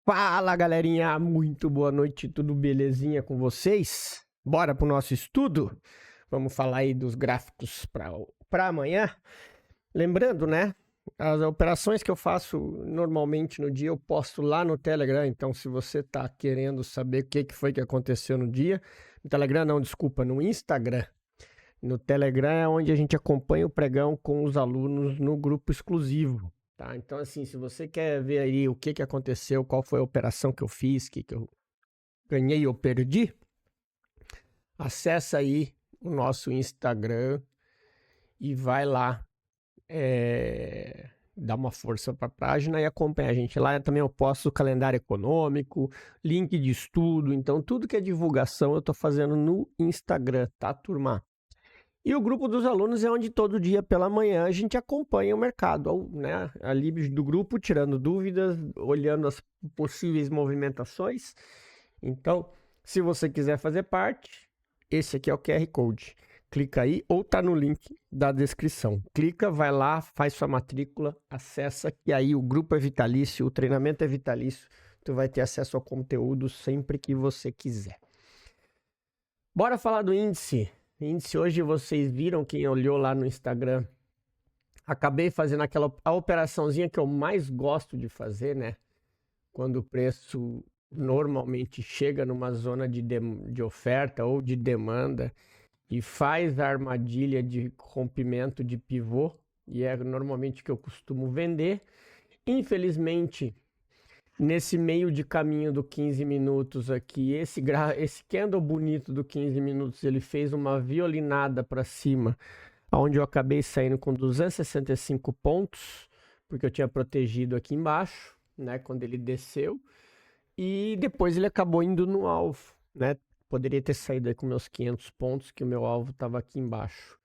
Fala, galerinha, muito boa noite, tudo belezinha com vocês? Bora pro nosso estudo? Vamos falar aí dos gráficos para amanhã. Lembrando, né? As operações que eu faço normalmente no dia eu posto lá no Telegram, então se você tá querendo saber o que foi que aconteceu no dia, no Telegram não, desculpa, no Instagram. No Telegram é onde a gente acompanha o pregão com os alunos no grupo exclusivo. Tá? Então, assim, se você quer ver aí o que aconteceu, qual foi a operação que eu fiz, que eu ganhei ou perdi, acessa aí o nosso Instagram e vai lá dar uma força para a página e acompanha a gente. Lá também eu posto o calendário econômico, link de estudo, então tudo que é divulgação eu estou fazendo no Instagram, tá, turma? E o grupo dos alunos é onde todo dia pela manhã a gente acompanha o mercado, né? Ali do grupo, tirando dúvidas, olhando as possíveis movimentações. Então, se você quiser fazer parte, esse aqui é o QR Code. Clica aí ou tá no link da descrição. Clica, vai lá, faz sua matrícula, acessa, que aí o grupo é vitalício, o treinamento é vitalício. Tu vai ter acesso ao conteúdo sempre que você quiser. Bora falar do índice. Índice hoje vocês viram, quem olhou lá no Instagram, acabei fazendo a operaçãozinha que eu mais gosto de fazer, né? Quando o preço normalmente chega numa zona de oferta ou de demanda e faz a armadilha de rompimento de pivô, e é normalmente que eu costumo vender. Infelizmente, nesse meio de caminho do 15 minutos aqui, esse candle bonito do 15 minutos, ele fez uma violinada para cima, onde eu acabei saindo com 265 pontos, porque eu tinha protegido aqui embaixo, né, quando ele desceu, e depois ele acabou indo no alvo, né, poderia ter saído aí com meus 500 pontos, que o meu alvo estava aqui embaixo,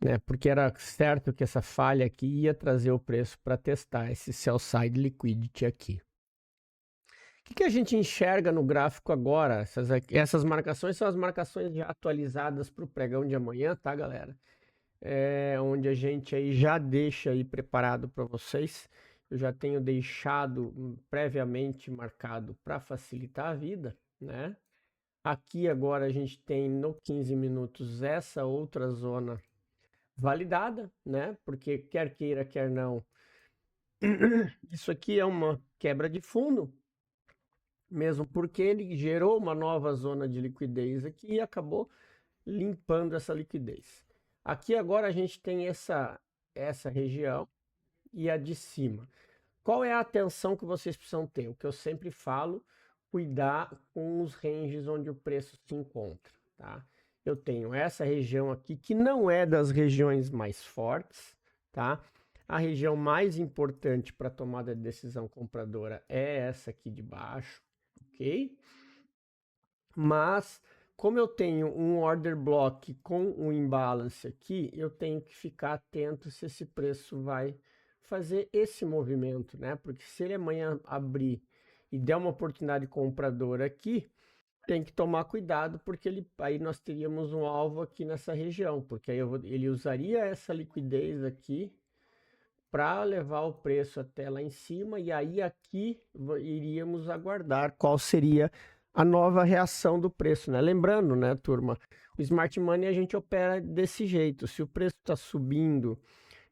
né, porque era certo que essa falha aqui ia trazer o preço para testar esse sell side liquidity aqui. O que a gente enxerga no gráfico agora? Essas marcações são as marcações já atualizadas para o pregão de amanhã, tá, galera? Onde a gente aí já deixa aí preparado para vocês. Eu já tenho deixado previamente marcado para facilitar a vida, né? Aqui agora a gente tem no 15 minutos essa outra zona validada, né? Porque quer queira, quer não, isso aqui é uma quebra de fundo, mesmo porque ele gerou uma nova zona de liquidez aqui e acabou limpando essa liquidez. Aqui agora a gente tem essa região e a de cima. Qual é a atenção que vocês precisam ter? O que eu sempre falo, cuidar com os ranges onde o preço se encontra, tá? Eu tenho essa região aqui, que não é das regiões mais fortes, tá? A região mais importante para tomada de decisão compradora é essa aqui de baixo, ok? Mas, como eu tenho um order block com um imbalance aqui, eu tenho que ficar atento se esse preço vai fazer esse movimento, né? Porque se ele amanhã abrir e der uma oportunidade compradora aqui, tem que tomar cuidado, porque aí nós teríamos um alvo aqui nessa região, porque aí ele usaria essa liquidez aqui para levar o preço até lá em cima, e aí aqui iríamos aguardar qual seria a nova reação do preço, né? Lembrando, né, turma, o Smart Money a gente opera desse jeito. Se o preço está subindo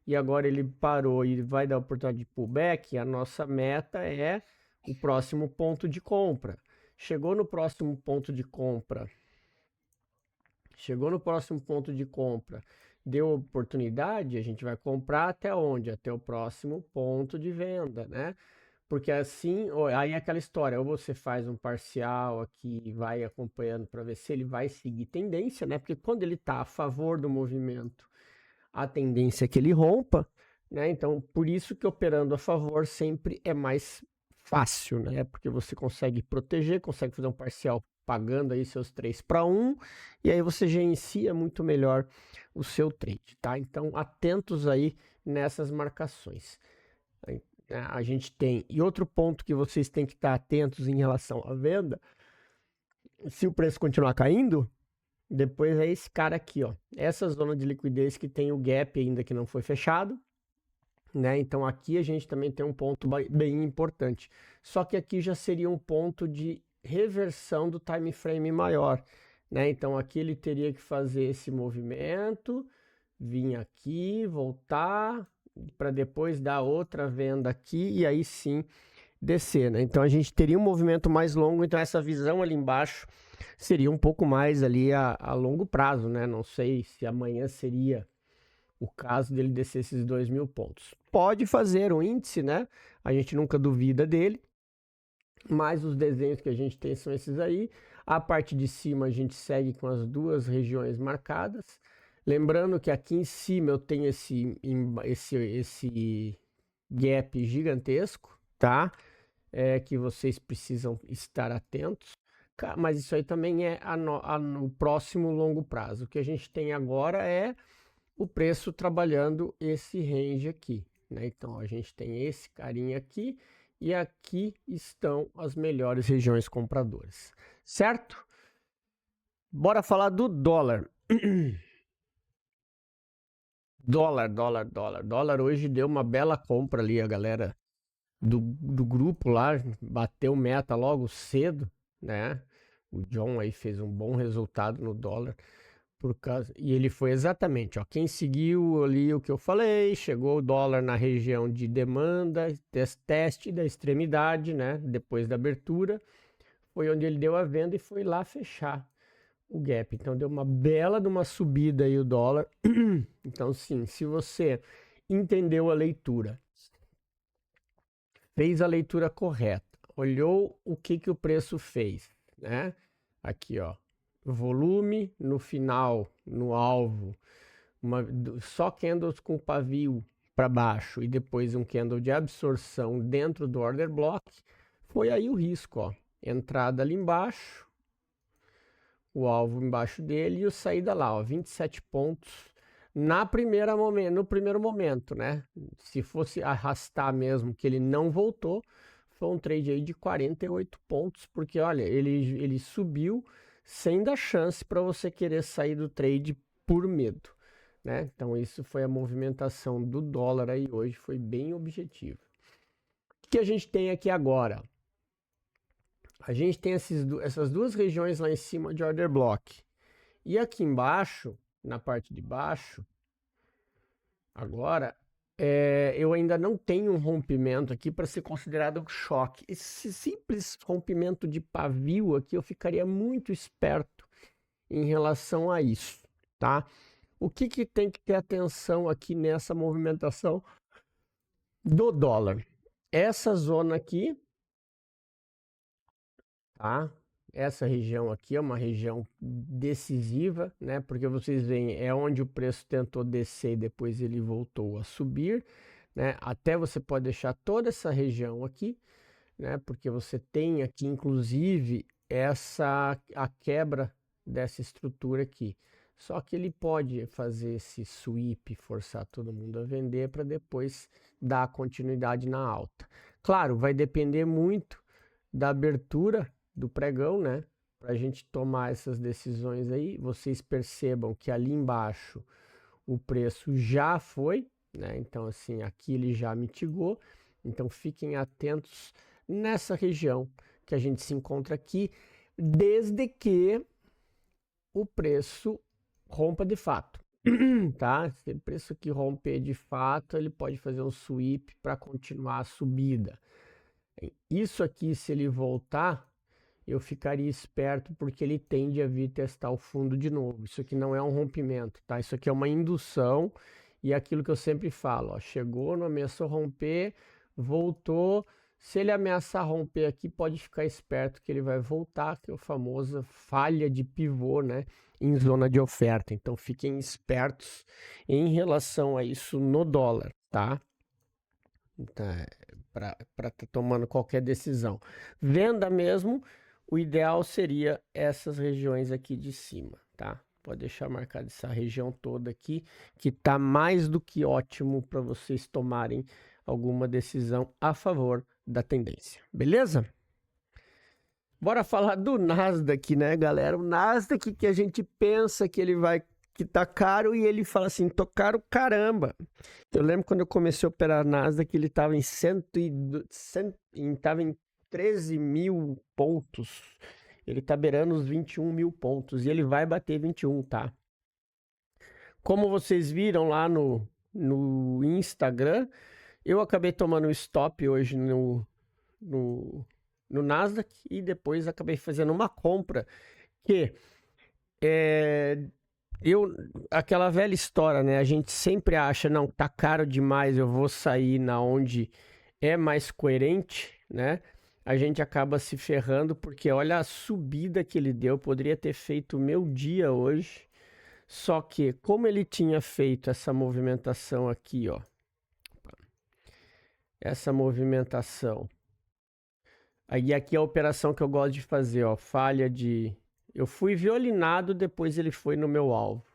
e agora ele parou e vai dar oportunidade de pullback, a nossa meta é o próximo ponto de compra. Chegou no próximo ponto de compra, deu oportunidade, a gente vai comprar até onde? Até o próximo ponto de venda, né? Porque assim, aí é aquela história, ou você faz um parcial aqui e vai acompanhando para ver se ele vai seguir tendência, né? Porque quando ele está a favor do movimento, a tendência é que ele rompa, né? Então, por isso que operando a favor sempre é mais fácil, né? Porque você consegue proteger, consegue fazer um parcial pagando aí seus 3-1, e aí você gerencia muito melhor o seu trade, tá? Então, atentos aí nessas marcações. A gente tem, e outro ponto que vocês têm que estar atentos em relação à venda, se o preço continuar caindo, depois é esse cara aqui, ó, essa zona de liquidez que tem o gap ainda que não foi fechado, né? Então aqui a gente também tem um ponto bem importante. Só que aqui já seria um ponto de reversão do time frame maior, né? Então aqui ele teria que fazer esse movimento, vir aqui, voltar, para depois dar outra venda aqui e aí sim descer, né? Então a gente teria um movimento mais longo, então essa visão ali embaixo seria um pouco mais ali a longo prazo, né? Não sei se amanhã seria o caso dele descer esses 2.000 pontos. Pode fazer um índice, né? A gente nunca duvida dele, mas os desenhos que a gente tem são esses aí. A parte de cima a gente segue com as duas regiões marcadas. Lembrando que aqui em cima eu tenho esse gap gigantesco, tá? Que vocês precisam estar atentos. Mas isso aí também é no próximo longo prazo. O que a gente tem agora é o preço trabalhando esse range aqui, né? Então a gente tem esse carinha aqui e aqui estão as melhores regiões compradoras, certo? Bora falar do dólar. Dólar hoje deu uma bela compra ali, a galera do grupo lá bateu meta logo cedo, né? O John aí fez um bom resultado no dólar. E ele foi exatamente, ó, quem seguiu ali o que eu falei, chegou o dólar na região de demanda, teste da extremidade, né, depois da abertura, foi onde ele deu a venda e foi lá fechar o gap. Então deu uma bela de uma subida aí o dólar. Então sim, se você entendeu a leitura, fez a leitura correta, olhou o que o preço fez, né, aqui ó, volume no final, no alvo, só candles com pavio para baixo e depois um candle de absorção dentro do order block, foi aí o risco, ó, entrada ali embaixo, o alvo embaixo dele e o saída lá, ó, 27 pontos no primeiro momento, né? Se fosse arrastar mesmo que ele não voltou, foi um trade aí de 48 pontos, porque olha, ele subiu sem dar chance para você querer sair do trade por medo, né? Então isso foi a movimentação do dólar aí hoje, foi bem objetivo. O que a gente tem aqui agora? A gente tem essas duas regiões lá em cima de order block. E aqui embaixo, na parte de baixo, agora, eu ainda não tenho um rompimento aqui para ser considerado um choque. Esse simples rompimento de pavio aqui, eu ficaria muito esperto em relação a isso, tá? O que tem que ter atenção aqui nessa movimentação do dólar? Essa zona aqui, tá? Essa região aqui é uma região decisiva, né? Porque vocês veem, é onde o preço tentou descer e depois ele voltou a subir, né? Até você pode deixar toda essa região aqui, né? Porque você tem aqui, inclusive, a quebra dessa estrutura aqui. Só que ele pode fazer esse sweep, forçar todo mundo a vender para depois dar continuidade na alta. Claro, vai depender muito da abertura do pregão, né? Para a gente tomar essas decisões aí, vocês percebam que ali embaixo o preço já foi, né? Então assim, aqui ele já mitigou. Então fiquem atentos nessa região que a gente se encontra aqui, desde que o preço rompa de fato, tá? Se o preço aqui romper de fato, ele pode fazer um sweep para continuar a subida. Isso aqui, se ele voltar, eu ficaria esperto porque ele tende a vir testar o fundo de novo. Isso aqui não é um rompimento, tá? Isso aqui é uma indução e é aquilo que eu sempre falo, ó, chegou, não ameaçou romper, voltou. Se ele ameaçar romper aqui, pode ficar esperto que ele vai voltar, que é a famosa falha de pivô, né, em zona de oferta. Então fiquem espertos em relação a isso no dólar, tá? Então, para estar tomando qualquer decisão. Venda mesmo, o ideal seria essas regiões aqui de cima, tá? Pode deixar marcada essa região toda aqui, que tá mais do que ótimo para vocês tomarem alguma decisão a favor da tendência, beleza? Bora falar do Nasdaq, né, galera? O Nasdaq que a gente pensa que ele vai que tá caro e ele fala assim, tô caro caramba. Eu lembro quando eu comecei a operar Nasdaq, ele tava em tava em 13 mil pontos. Ele tá beirando os 21 mil pontos e ele vai bater 21, tá? Como vocês viram lá no Instagram, eu acabei tomando um stop hoje no, no Nasdaq e depois acabei fazendo uma compra que aquela velha história, né? A gente sempre acha, não, tá caro demais, eu vou sair na onde é mais coerente, né? A gente acaba se ferrando porque olha a subida que ele deu, poderia ter feito o meu dia hoje. Só que como ele tinha feito essa movimentação aqui, ó, essa movimentação. Aí aqui é a operação que eu gosto de fazer, ó, falha de... Eu fui violinado, depois ele foi no meu alvo,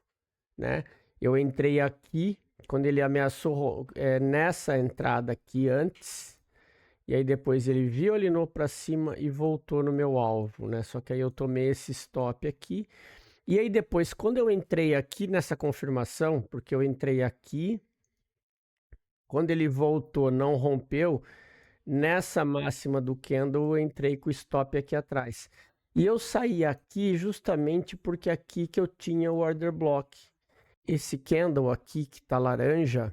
né? Eu entrei aqui, quando ele ameaçou nessa entrada aqui antes, e aí depois ele violinou para cima e voltou no meu alvo, né? Só que aí eu tomei esse stop aqui. E aí depois, quando eu entrei aqui nessa confirmação, porque eu entrei aqui, quando ele voltou, não rompeu, nessa máxima do candle, eu entrei com o stop aqui atrás. E eu saí aqui justamente porque aqui que eu tinha o order block. Esse candle aqui que tá laranja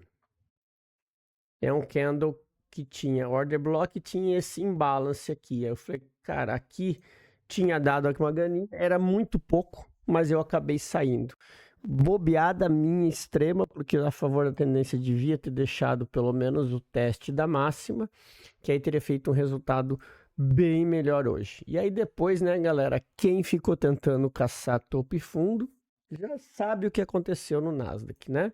é um candle que tinha order block e tinha esse imbalance aqui. Aí eu falei, cara, aqui tinha dado aqui uma ganinha, era muito pouco, mas eu acabei saindo. Bobeada minha extrema, porque a favor da tendência devia ter deixado pelo menos o teste da máxima, que aí teria feito um resultado bem melhor hoje. E aí depois, né, galera, quem ficou tentando caçar topo e fundo, já sabe o que aconteceu no Nasdaq, né?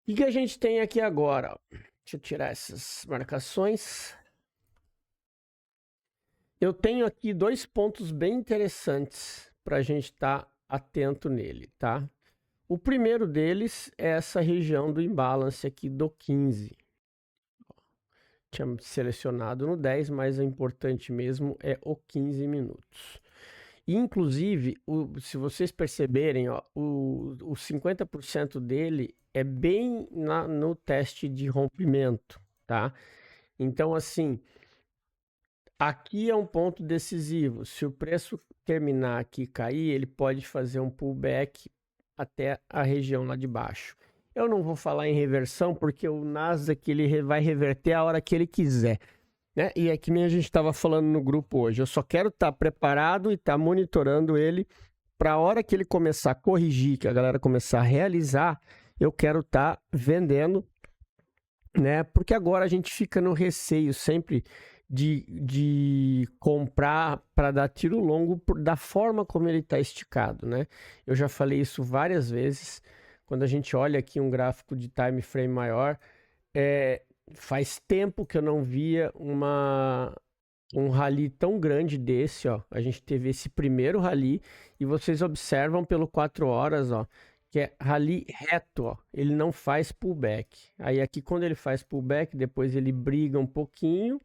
O que a gente tem aqui agora? Deixa eu tirar essas marcações. Eu tenho aqui dois pontos bem interessantes para a gente estar atento nele, tá? O primeiro deles é essa região do imbalance aqui do 15. Tinha selecionado no 10, mas o importante mesmo é o 15 minutos. Inclusive, se vocês perceberem, ó, o 50% dele é bem no teste de rompimento, tá? Então, assim, aqui é um ponto decisivo. Se o preço terminar aqui e cair, ele pode fazer um pullback até a região lá de baixo. Eu não vou falar em reversão, porque o Nasdaq ele vai reverter a hora que ele quiser. Né? E é que nem a gente estava falando no grupo hoje. Eu só quero estar preparado e estar monitorando ele para a hora que ele começar a corrigir, que a galera começar a realizar, eu quero estar vendendo, né? Porque agora a gente fica no receio sempre de comprar para dar tiro longo da forma como ele está esticado, né? Eu já falei isso várias vezes. Quando a gente olha aqui um gráfico de time frame maior, faz tempo que eu não via um rally tão grande desse, ó. A gente teve esse primeiro rally e vocês observam pelo 4 horas, ó, que é rally reto, ó. Ele não faz pullback. Aí aqui quando ele faz pullback, depois ele briga um pouquinho.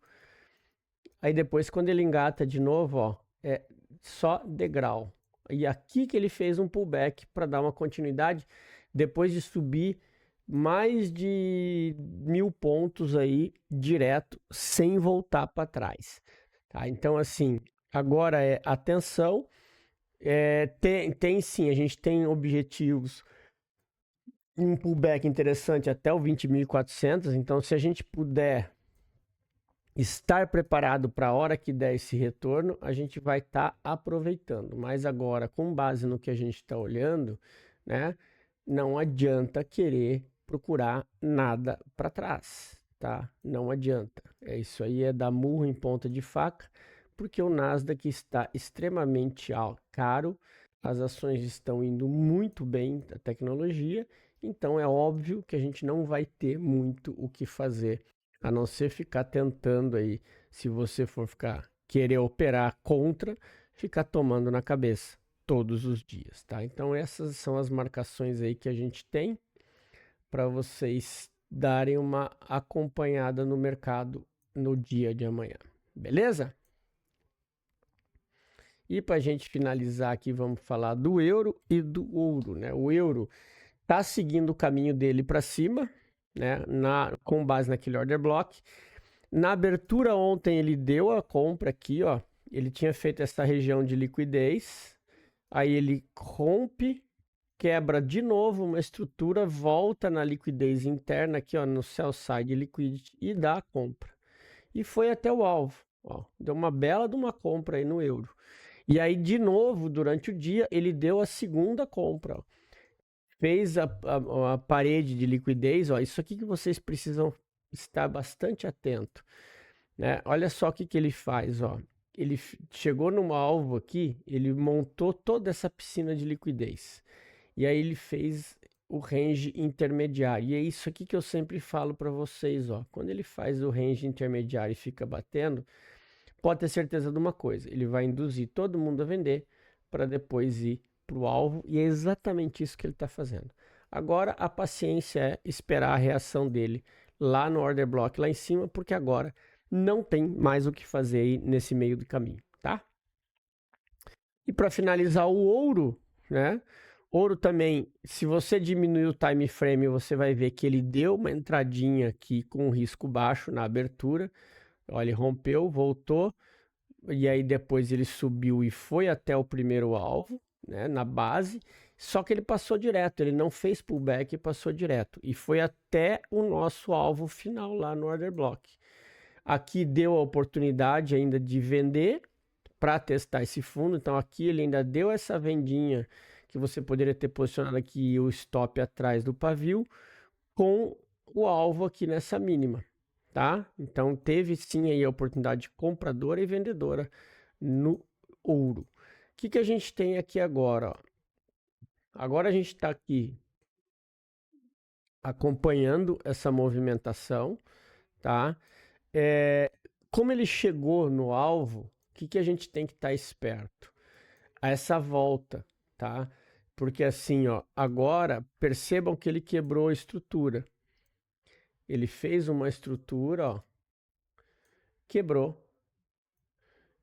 Aí depois quando ele engata de novo, ó, é só degrau. E aqui que ele fez um pullback para dar uma continuidade, depois de subir mais de 1000 pontos aí direto, sem voltar para trás. Tá? Então, assim, agora é atenção. Tem sim, a gente tem objetivos, um pullback interessante até o 20.400. Então, se a gente puder estar preparado para a hora que der esse retorno, a gente vai estar aproveitando. Mas agora, com base no que a gente está olhando, né, não adianta querer procurar nada para trás, tá? Não adianta. Isso aí é dar murro em ponta de faca, porque o Nasdaq está extremamente caro, as ações estão indo muito bem da tecnologia, então é óbvio que a gente não vai ter muito o que fazer, a não ser ficar tentando aí, se você for querer operar contra, ficar tomando na cabeça todos os dias, tá? Então essas são as marcações aí que a gente tem para vocês darem uma acompanhada no mercado no dia de amanhã, beleza? E para a gente finalizar aqui, vamos falar do euro e do ouro, né? O euro está seguindo o caminho dele para cima, né? Com base naquele order block. Na abertura ontem ele deu a compra aqui, ó. Ele tinha feito essa região de liquidez, aí ele rompe, quebra de novo uma estrutura, volta na liquidez interna aqui, ó, no sell side liquidity e dá a compra. E foi até o alvo, ó. Deu uma bela de uma compra aí no euro. E aí, de novo, durante o dia, ele deu a segunda compra, ó. Fez a parede de liquidez, ó. Isso aqui que vocês precisam estar bastante atento, né? Olha só o que ele faz, ó. Ele chegou num alvo aqui, ele montou toda essa piscina de liquidez. E aí ele fez o range intermediário. E é isso aqui que eu sempre falo para vocês, ó. Quando ele faz o range intermediário e fica batendo, pode ter certeza de uma coisa, ele vai induzir todo mundo a vender para depois ir para o alvo, e é exatamente isso que ele está fazendo. Agora a paciência é esperar a reação dele lá no order block lá em cima, porque agora não tem mais o que fazer aí nesse meio do caminho, tá? E para finalizar o ouro, né? Ouro também, se você diminuir o time frame, você vai ver que ele deu uma entradinha aqui com risco baixo na abertura. Olha, ele rompeu, voltou, e aí depois ele subiu e foi até o primeiro alvo, né, na base, só que ele passou direto, ele não fez pullback e passou direto, e foi até o nosso alvo final lá no order block. Aqui deu a oportunidade ainda de vender para testar esse fundo, então aqui ele ainda deu essa vendinha que você poderia ter posicionado aqui o stop atrás do pavio com o alvo aqui nessa mínima, tá? Então teve sim aí a oportunidade compradora e vendedora no ouro. O que a gente tem aqui agora, ó? Agora a gente está aqui acompanhando essa movimentação, tá? Como ele chegou no alvo, o que a gente tem que estar esperto? A essa volta, tá? Porque assim, ó, agora percebam que ele quebrou a estrutura. Ele fez uma estrutura, ó, quebrou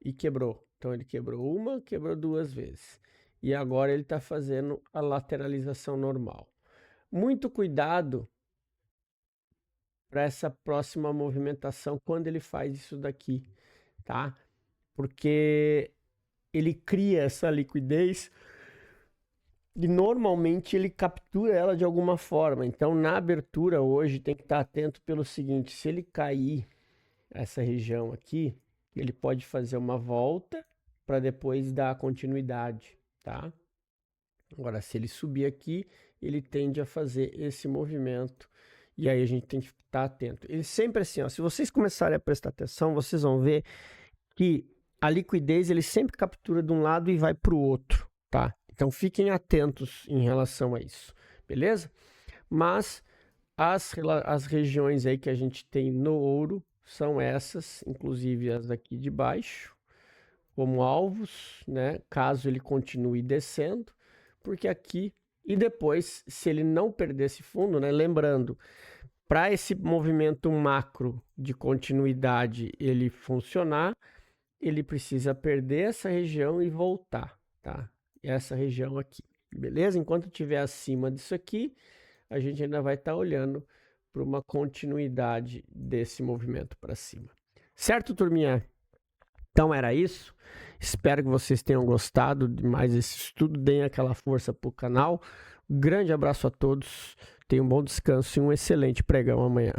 e quebrou. Então ele quebrou uma, quebrou duas vezes. E agora ele está fazendo a lateralização normal. Muito cuidado para essa próxima movimentação quando ele faz isso daqui, tá? Porque ele cria essa liquidez e normalmente ele captura ela de alguma forma. Então na abertura hoje tem que estar atento pelo seguinte: se ele cair essa região aqui, ele pode fazer uma volta para depois dar continuidade, tá? Agora, se ele subir aqui, ele tende a fazer esse movimento, e aí a gente tem que estar atento. Ele sempre assim, ó, se vocês começarem a prestar atenção, vocês vão ver que a liquidez ele sempre captura de um lado e vai para o outro, tá? Então fiquem atentos em relação a isso, beleza? Mas as regiões aí que a gente tem no ouro são essas, inclusive as aqui de baixo, como alvos, né? Caso ele continue descendo, porque aqui, e depois, se ele não perder esse fundo, né? Lembrando, para esse movimento macro de continuidade ele funcionar, ele precisa perder essa região e voltar, tá? Essa região aqui, beleza? Enquanto estiver acima disso aqui, a gente ainda vai estar olhando para uma continuidade desse movimento para cima. Certo, turminha? Então era isso. Espero que vocês tenham gostado de mais esse estudo. Deem aquela força para o canal. Grande abraço a todos. Tenham um bom descanso e um excelente pregão amanhã.